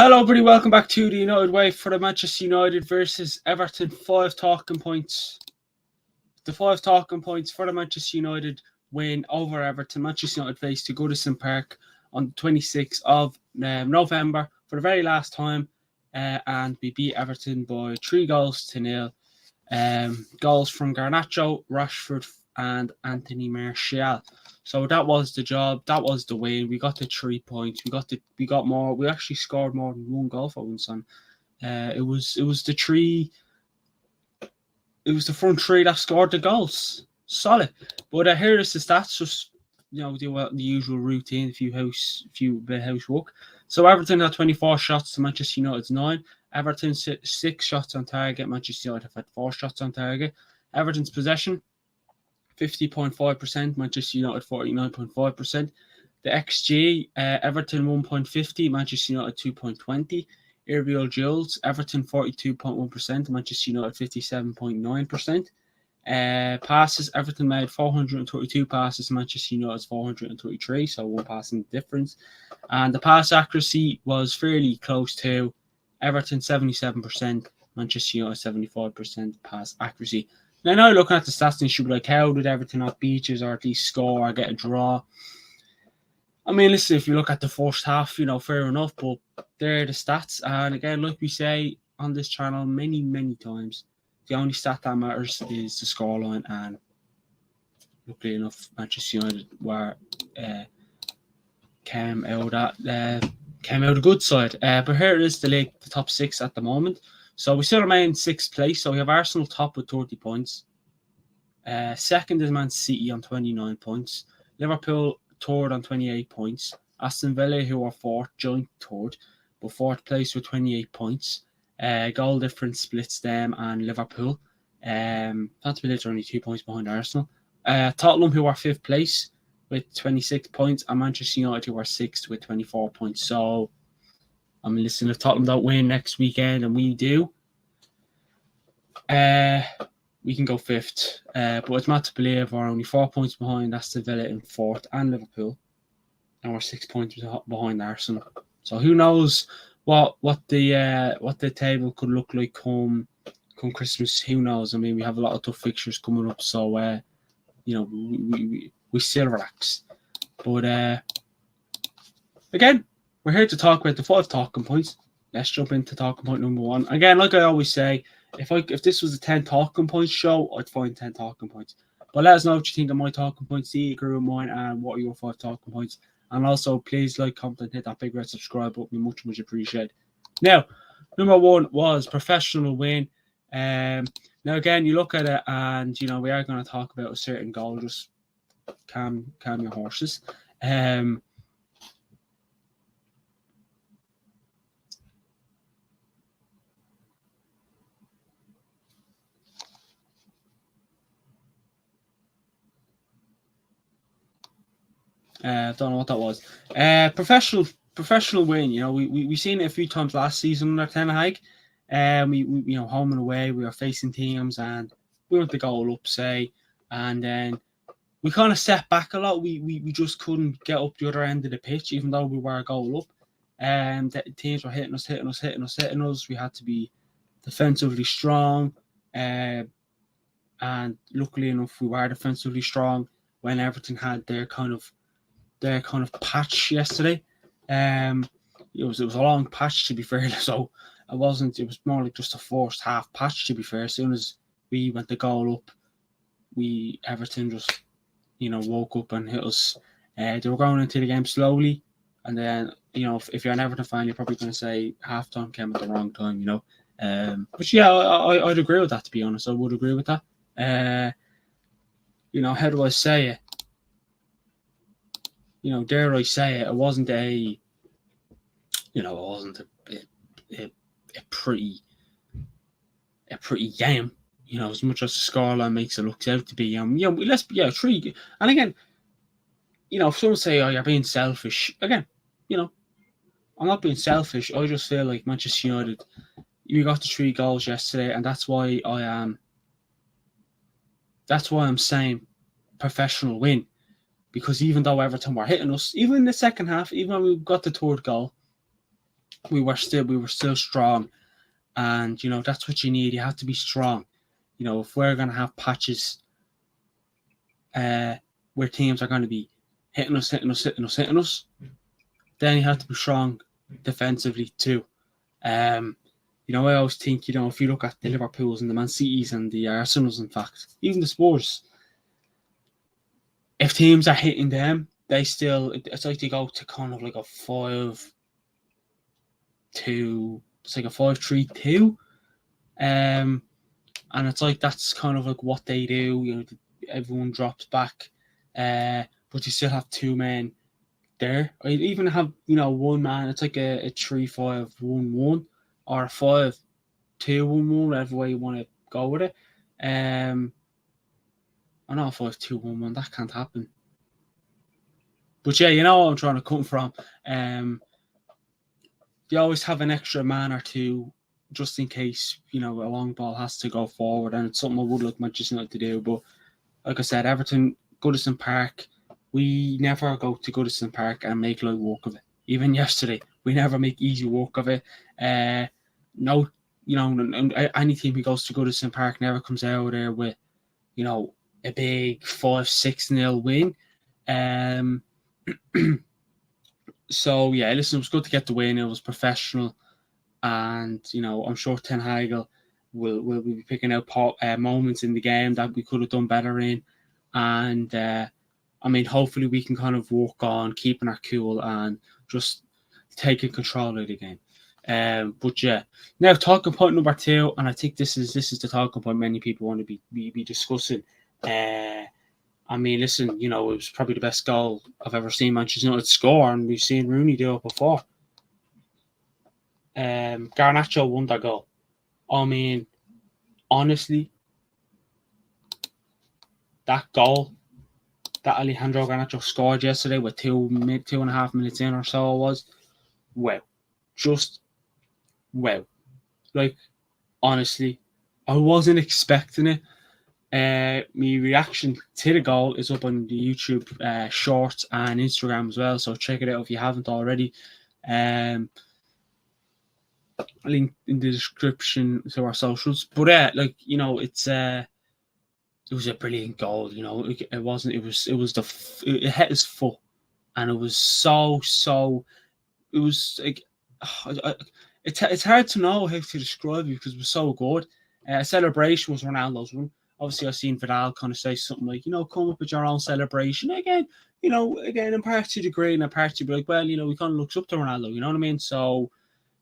Hello, everybody. Welcome back to the United Way for the Manchester United versus Everton 5 talking points. The 5 talking points for the Manchester United win over Everton. Manchester United faced to Goodison Park on the 26th of November for the very last time, and we beat Everton by 3-0. Goals from Garnacho, Rashford, and Anthony Martial. So that was the job. That was the win. We got the 3 points. We got more. We actually scored more than one goal for once. And it was the three. It was the front three that scored the goals. Solid. But here is the stats. Just the usual routine. A few bit of housework. So Everton had 24 shots to Manchester United's 9. Everton 6 shots on target. Manchester United had 4 shots on target. Everton's possession 50.5%, Manchester United 49.5%. The XG, Everton 1.50, Manchester United 2.20. Aerial duels, Everton 42.1%, Manchester United 57.9%. Passes, Everton made 432 passes, Manchester United 433, so one passing difference. And the pass accuracy was fairly close to Everton 77%, Manchester United 75% pass accuracy. Now looking at the stats, and you should be like, how did Everton not beat us or at least score or get a draw? I mean, listen, if you look at the first half, fair enough, but they're the stats. And again, like we say on this channel many, many times, the only stat that matters is the scoreline. And luckily enough, Manchester United came out a good side. But here it is, the league, the top 6 at the moment. So we still remain in 6th place. So we have Arsenal top with 30 points. Second is Man City on 29 points. Liverpool third on 28 points. Aston Villa, who are 4th, joint third, but 4th place with 28 points. Goal difference splits them and Liverpool. Aston Villa are only 2 points behind Arsenal. Tottenham, who are 5th place with 26 points, and Manchester United, who are 6th with 24 points. So, I mean, listen, if Tottenham don't win next weekend, and we do, we can go 5th. But it's not to believe we're only 4 points behind Aston Villa in 4th and Liverpool, and we're 6 points behind Arsenal. So who knows what the table could look like come Christmas? Who knows? I mean, we have a lot of tough fixtures coming up, so we still relax. But again, we're here to talk about the 5 talking points. Let's jump into talking point number 1. Again, like I always say, if this was a 10 talking points show, I'd find 10 talking points. But let us know what you think of my talking points. Do you agree with mine? And what are your 5 talking points? And also, please like, comment, and hit that big red subscribe button. Much, much appreciated. Now, number 1 was professional win. Now, again, you look at it, and we are going to talk about a certain goal. Just calm your horses. Don't know what that was. Professional win. We seen it a few times last season under Ten Hag. We home and away, we were facing teams, and we went the goal up, say, and then we kind of set back a lot. We just couldn't get up the other end of the pitch, even though we were a goal up. The teams were hitting us. We had to be defensively strong, and luckily enough, we were defensively strong when Everton had their kind of patch yesterday. It was a long patch, to be fair. So it was more like just a first half patch, to be fair. As soon as we went the goal up, Everton just woke up and hit us. They were going into the game slowly, and then if you're an Everton fan, you're probably going to say half time came at the wrong time. But yeah, I'd agree with that, to be honest. I would agree with that. How do I say it? Dare I say it? It wasn't a pretty game. As much as the scoreline makes it look out to be. Let's be 3. And again, if someone say, "Oh, you're being selfish," again, I'm not being selfish. I just feel like Manchester United, we got the 3 goals yesterday, and that's why I'm saying professional win. Because even though Everton were hitting us, even in the second half, even when we got the 3rd goal, we were still strong, and that's what you need. You have to be strong. If we're gonna have patches, where teams are going to be hitting us, then you have to be strong defensively too. I always think, if you look at the Liverpools and the Man Cities and the Arsenals, in fact, even the Spurs, if teams are hitting them, it's like they go to kind of like a 5-2, it's like a 5-3-2. And it's like that's kind of like what they do. Everyone drops back, but you still have two men there. I even have one man. It's like a 3-5-1-1 or a 5-2-1-1, whatever way you want to go with it. I know 5-2-1-1 that can't happen. But yeah, what I'm trying to come from. They always have an extra man or two just in case a long ball has to go forward, and it's something I would like Manchester United to do. But like I said, Everton, Goodison Park, we never go to Goodison Park and make light work of it. Even yesterday, we never make easy work of it. No, any team who goes to Goodison Park never comes out there with, a big 5-6-0 win. So yeah, listen, it was good to get the win. It was professional, and I'm sure Ten Hag will be picking out moments in the game that we could have done better in, and hopefully we can kind of work on keeping our cool and just taking control of the game. But yeah, now talking point number 2, and I think this is the talking point many people want to be discussing. Listen, it was probably the best goal I've ever seen Manchester United score, and we've seen Rooney do it before. Garnacho won that goal. Honestly, that goal that Alejandro Garnacho scored yesterday with 2.5 minutes in or so it was, wow. Just wow. Like, honestly, I wasn't expecting it. My reaction to the goal is up on the YouTube shorts and Instagram as well, so check it out if you haven't already. Link in the description to our socials. But it was a brilliant goal. It wasn't. It hit his foot, and it was so. It was like it's hard to know how to describe it because it was so good. Celebration was Ronaldo's one. Obviously, I've seen Vidal kind of say something like, come up with your own celebration. Again, in part to degree and in part to be like, well, he kind of looks up to Ronaldo, you know what I mean? So,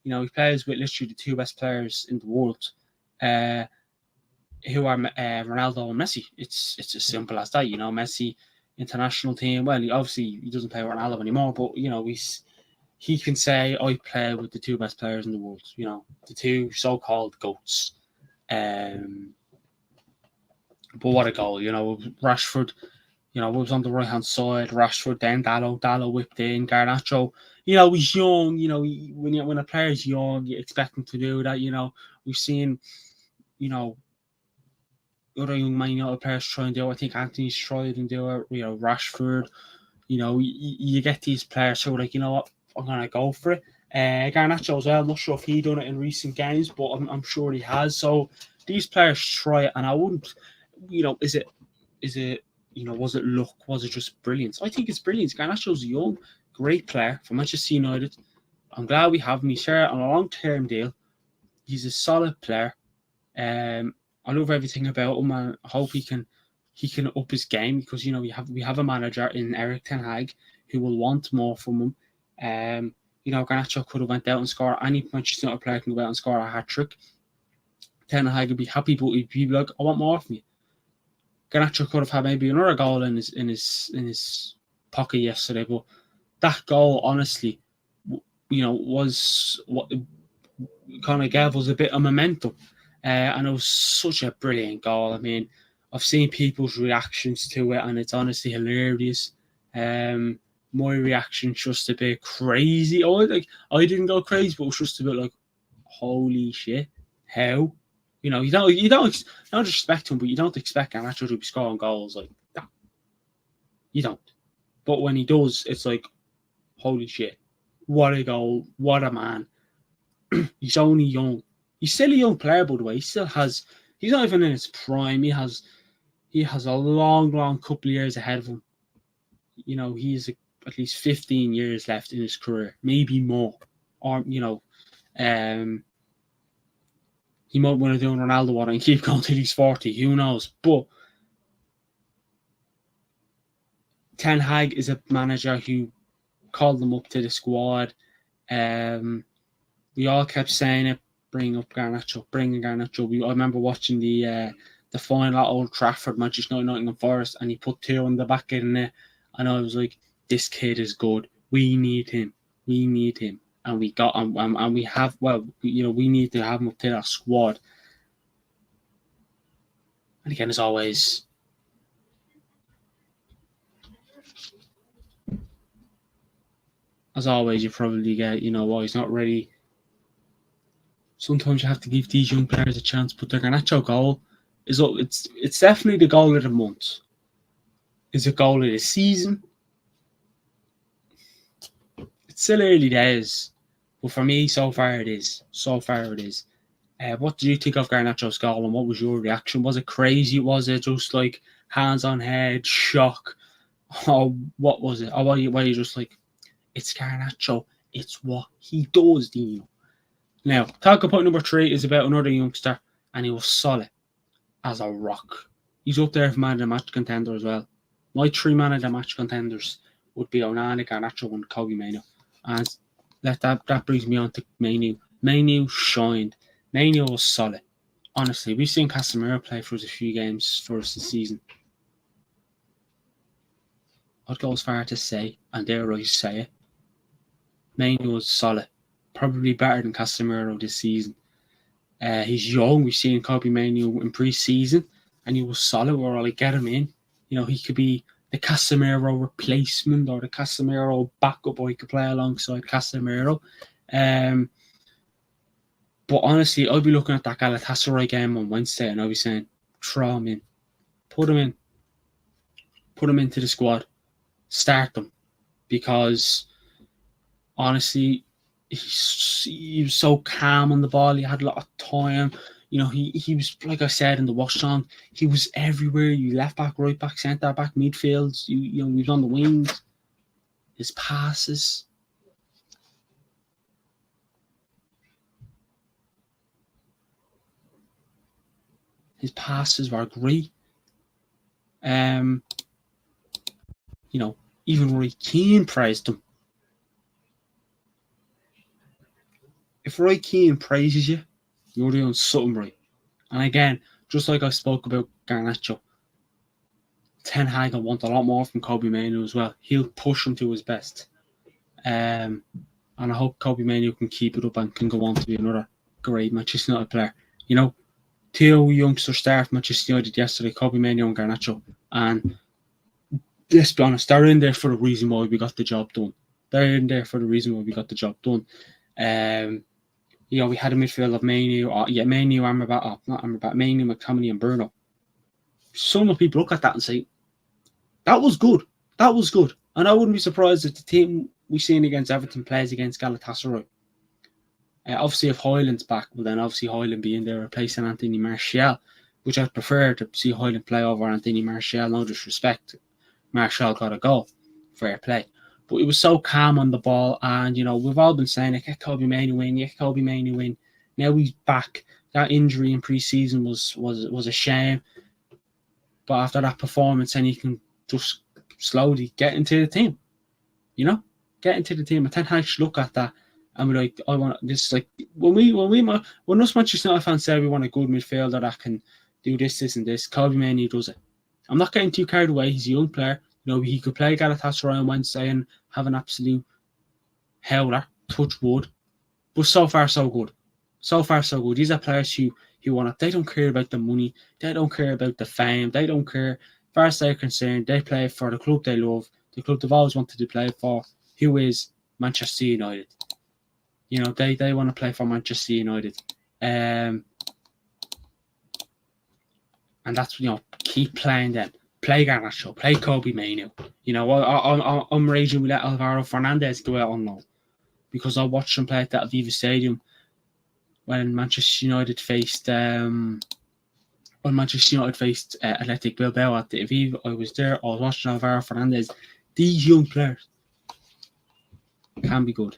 he plays with literally the two best players in the world, who are Ronaldo and Messi. It's as simple as that, Messi, international team. Well, he doesn't play with Ronaldo anymore, but, he can say, I play with the two best players in the world, the two so-called GOATs. But what a goal, Rashford, was on the right-hand side, Rashford, then Dallo whipped in, Garnacho, he's young, when a player's young, you expect him to do that, we've seen, other young Man United players try and do it. I think Anthony's tried and do it, Rashford, you get these players who are like, what, I'm going to go for it. Garnacho as well, I'm not sure if he done it in recent games, but I'm sure he has. So these players try it, and I wouldn't, is it, was it luck? Was it just brilliance? I think it's brilliance. Garnacho's a young, great player for Manchester United. I'm glad we have him. He's here on a long-term deal. He's a solid player. I love everything about him, and I hope he can up his game because we have a manager in Eric Ten Hag who will want more from him. Garnacho could have went out and scored. Any Manchester United player can go out and score a hat-trick. Ten Hag would be happy, but he'd be like, I want more from you. Garnacho could have had maybe another goal in his pocket yesterday, but that goal, honestly, was what kind of gave us a bit of momentum, and it was such a brilliant goal. I've seen people's reactions to it, and it's honestly hilarious. My reaction's just a bit crazy. I didn't go crazy, but it was just a bit like, holy shit, how? You don't respect him, but you don't expect Garnacho to be scoring goals like that. You don't. But when he does, it's like, holy shit, what a goal, what a man. He's only young. He's still a young player, by the way. He's not even in his prime. He has a long, long couple of years ahead of him. He's at least 15 years left in his career, maybe more. Or, he might want to do Ronaldo one and keep going till he's 40. Who knows? But Ten Hag is a manager who called them up to the squad. We all kept saying it, bring Garnacho. I remember watching the final at Old Trafford, Manchester United, Nottingham Forest, and he put two on the back of the net, and I was like, this kid is good. We need him. And we got him, and we have, we need to have him up to our squad. And again, as always, you probably get, he's not ready. Sometimes you have to give these young players a chance, but the Garnacho goal it's definitely the goal of the month. Is it goal of the season? It's still early days, but for me, so far it is. What did you think of Garnacho's goal, and what was your reaction? Was it crazy? Was it just like hands on head, shock? Or what was it? Or were you just like, it's Garnacho, it's what he does, Dino? Now, talking point number 3 is about another youngster, and he was solid as a rock. He's up there for man of the match contender as well. My 3 man of the match contenders would be Onana, Garnacho, and Kobe Mainoo. And that brings me on to Mainoo. Mainoo shined. Mainoo was solid. Honestly, we've seen Casemiro play for us a few games for us this season. I'd go as far to say, and dare I say it, Mainoo was solid. Probably better than Casemiro this season. He's young. We've seen Kobe Mainoo in pre-season, and he was solid. We're all like, get him in. He could be the Casemiro replacement or the Casemiro backup, or he could play alongside Casemiro. But honestly, I'll be looking at that Galatasaray game on Wednesday, and I'll be saying, throw him in. Put him into the squad. Start them. Because, honestly, he was so calm on the ball. He had a lot of time. He was, like I said in the watch song, he was everywhere. You left back, right back, centre back, midfields. He was on the wings. His passes. His passes were great. Even Roy Keane praised him. If Roy Keane praises you, you're doing something right. And again, just like I spoke about Garnacho, Ten Hag will want a lot more from Kobe Mainoo as well. He'll push him to his best. And I hope Kobe Mainoo can keep it up and can go on to be another great Manchester United player. Two youngsters started Manchester United yesterday, Kobe Mainoo and Garnacho. And let's be honest, they're in there for the reason why we got the job done. We had a midfield of Mainoo, Mainoo, McTominay, and Bruno. Some people look at that and say, that was good. And I wouldn't be surprised if the team we've seen against Everton plays against Galatasaray. Obviously, if Højlund's back, well then obviously Højlund be in there replacing Anthony Martial, which I'd prefer to see Højlund play over Anthony Martial. No disrespect. Martial got a goal. Fair play. But it was so calm on the ball, and we've all been saying it, get Kobe Mainoo in. Now he's back. That injury in pre-season was a shame. But after that performance, then he can just slowly get into the team. Get into the team. And Ten Hag should look at that and be like, I want this. Like when us Manchester United fans say we want a good midfielder that can do this, and this, Kobe Mainoo does it. I'm not getting too carried away. He's a young player. He could play Galatasaray on Wednesday and have an absolute howler, touch wood. But so far, so good. These are players who they don't care about the money. They don't care about the fame. They don't care. As far as they're concerned, they play for the club they love, the club they've always wanted to play for, who is Manchester United. They want to play for Manchester United. And that's, keep playing them. Play Garnacho, play Kobe Mainoo. I'm raging we let Alvaro Fernandez go out on loan because I watched him play at that Aviva Stadium when Manchester United faced Athletic Bilbao at the Aviva. I was there. I was watching Alvaro Fernandez. These young players can be good.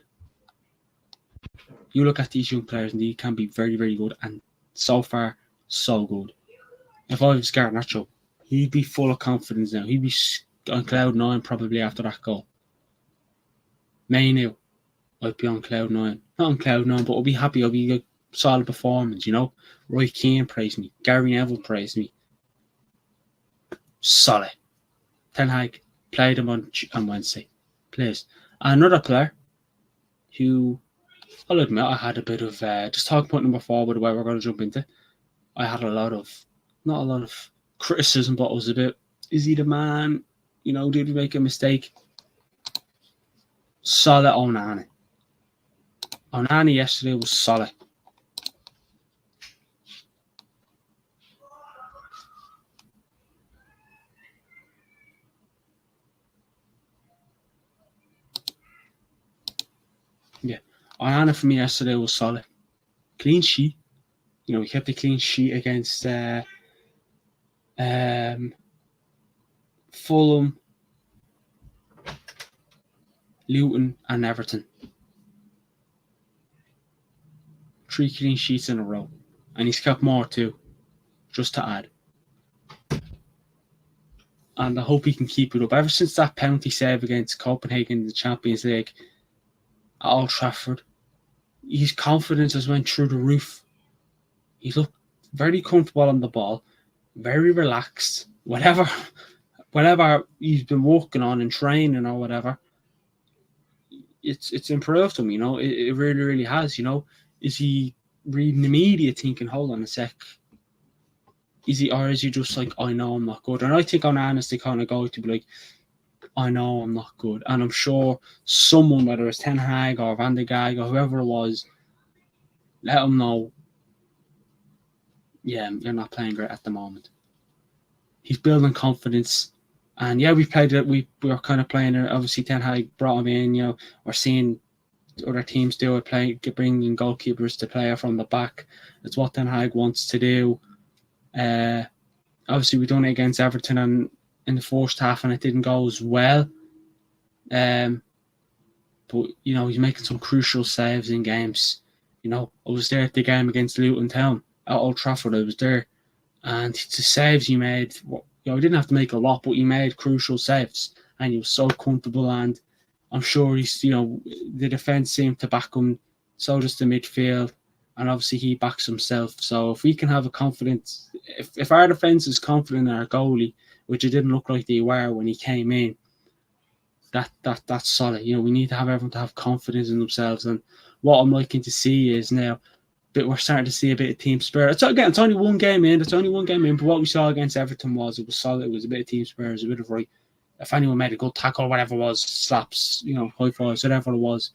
You look at these young players and they can be very, very good. And so far, so good. If I was Garnacho, he'd be full of confidence now. He'd be on cloud 9 probably after that goal. Mainu, I'd be on cloud 9. Not on cloud 9, but I'll be happy. I'll be a solid performance, you know. Roy Keane praised me. Gary Neville praised me. Solid. Ten Hag played him on Wednesday. Please. Another player who, I'll admit, I had a bit of, just talking about number 4, by the way we're going to jump into. I had not a lot of criticism, but it was a bit, is he the man? You know, did he make a mistake? Solid Onana. Onana yesterday was solid. Yeah. Onana for me yesterday was solid. Clean sheet. You know, he kept a clean sheet against Fulham, Luton and Everton. 3 clean sheets in a row. And he's kept more too, just to add. And I hope he can keep it up. Ever since that penalty save against Copenhagen in the Champions League at Old Trafford, his confidence has went through the roof. He looked very comfortable on the ball, very relaxed. Whatever he's been working on in training or whatever, it's improved him, you know. It really, really has, you know. Is he reading the media thinking, hold on a sec, is he just like, I know I'm not good? And I think Onana's the kind of guy to be like, I know I'm not good. And I'm sure someone, whether it's Ten Hag or Van der Gaag or whoever it was, let him know, yeah, you're not playing great at the moment. He's building confidence. And yeah, we played it. We were kind of playing it. Obviously, Ten Hag brought him in. You know, we're seeing other teams do it, bringing goalkeepers to play from the back. It's what Ten Hag wants to do. Obviously, we done it against Everton and in the first half, and it didn't go as well. But you know, he's making some crucial saves in games. You know, I was there at the game against Luton Town at Old Trafford. I was there, and the saves he made, you know, he didn't have to make a lot, but he made crucial saves, and he was so comfortable. And I'm sure he's, you know, the defense seemed to back him. So does the midfield, and obviously he backs himself. So if we can have a confidence, if our defense is confident in our goalie, which it didn't look like they were when he came in, that's solid. You know, we need to have everyone to have confidence in themselves. And what I'm liking to see is now, but we're starting to see a bit of team spirit. It's only one game in. But what we saw against Everton was solid. It was a bit of team spirit. It was a bit of right. If anyone made a good tackle, whatever it was, slaps, you know, high fives, whatever it was,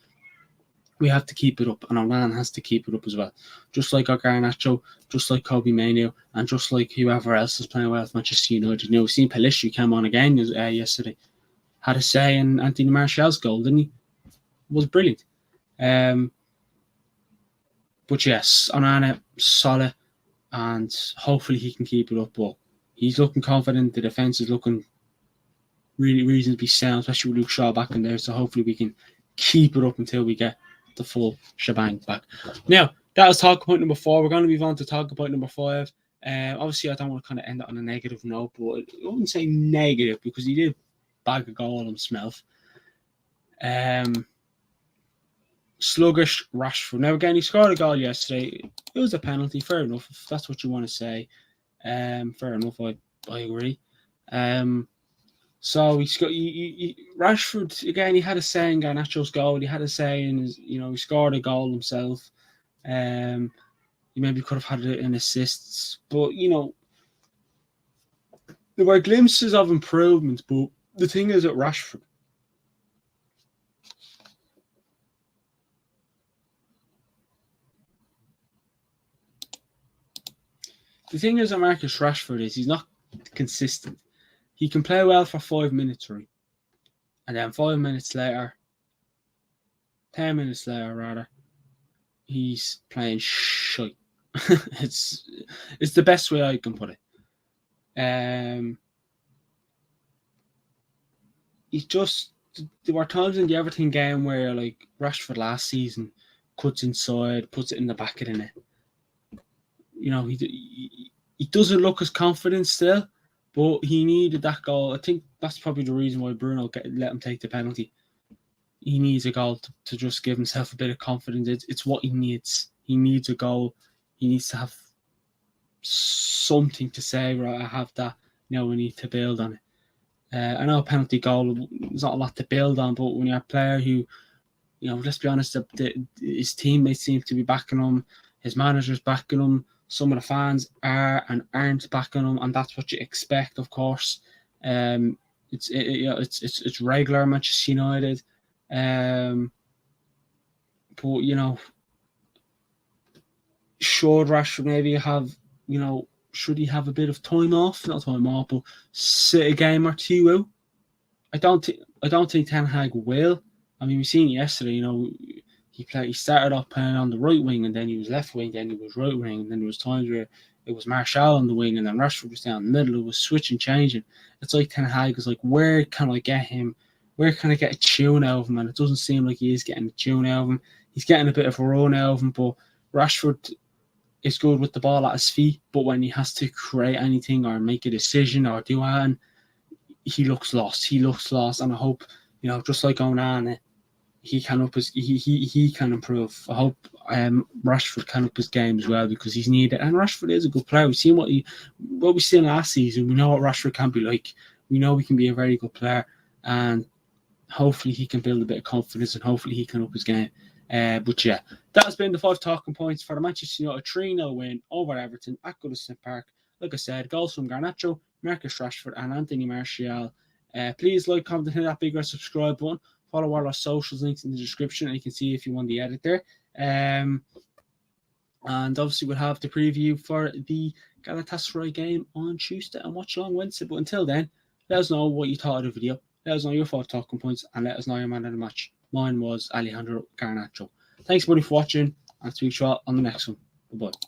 we have to keep it up, and Onana has to keep it up as well. Just like our Garnacho, just like Kobe Mainoo, and just like whoever else is playing well with Manchester United. You know, we've seen Pelistri came on again yesterday. Had a say in Anthony Martial's goal, didn't he? It was brilliant. But yes, Onana, solid, and hopefully he can keep it up. But he's looking confident. The defence is looking really reasonably sound, especially with Luke Shaw back in there. So hopefully we can keep it up until we get the full shebang back. Now, that was talk point number 4. We're going to move on to talk point number 5. Obviously, I don't want to kind of end it on a negative note, but I wouldn't say negative because he did bag a goal himself. Sluggish Rashford. Now, again, he scored a goal yesterday. It was a penalty. Fair enough, if that's what you want to say. Fair enough, I agree. So Rashford, again, he had a say in Garnacho's goal. He had a say in his, you know, he scored a goal himself. He maybe could have had an assist, but, you know, there were glimpses of improvement. But the thing is at Rashford, Marcus Rashford is he's not consistent. He can play well for 5 minutes, right? And then 5 minutes later, 10 minutes later rather, he's playing it's the best way I can put it. He's just there were times in the Everton game where like Rashford last season cuts inside, puts it in the back of the net. You know, he doesn't look as confident still, but he needed that goal. I think that's probably the reason why Bruno let him take the penalty. He needs a goal to just give himself a bit of confidence. It's what he needs. He needs a goal. He needs to have something to say, right, I have that. You know, we need to build on it. I know a penalty goal is not a lot to build on, but when you're a player who, you know, let's be honest, his teammates seem to be backing him, his manager's backing him, some of the fans are and aren't backing him, and that's what you expect, of course. It's regular Manchester United, but you know, should Rashford maybe have, you know, should he have a bit of time off? Not time off, but sit a game or two out. I don't think Ten Hag will. I mean, we've seen yesterday. You know, he started off playing on the right wing, and then he was left wing, then he was right wing, and then there was times where it was Martial on the wing, and then Rashford was down the middle. It was switching, changing. It's like Ten Hag is like, where can I get him? Where can I get a tune out of him? And it doesn't seem like he is getting a tune out of him. He's getting a bit of a run out of him, but Rashford is good with the ball at his feet, but when he has to create anything or make a decision or do anything, he looks lost. He looks lost, and I hope, you know, just like Onana, he can he can improve. I hope Rashford can up his game as well, because he's needed. And Rashford is a good player. We've seen what we seen last season. We know what Rashford can be like. We know he can be a very good player, and hopefully he can build a bit of confidence, and hopefully he can up his game. But yeah, that has been the 5 talking points for the Manchester United 3-0 win over Everton at Goodison Park. Like I said, goals from Garnacho, Marcus Rashford, and Anthony Martial. Please like, comment, and hit that big red subscribe button. Follow all our socials, links in the description, and you can see if you want the edit there. And obviously, we'll have the preview for the Galatasaray game on Tuesday and watch along Wednesday. But until then, let us know what you thought of the video. Let us know your 5 talking points, and let us know your man of the match. Mine was Alejandro Garnacho. Thanks, buddy, for watching, and speak to you all on the next one. Bye-bye.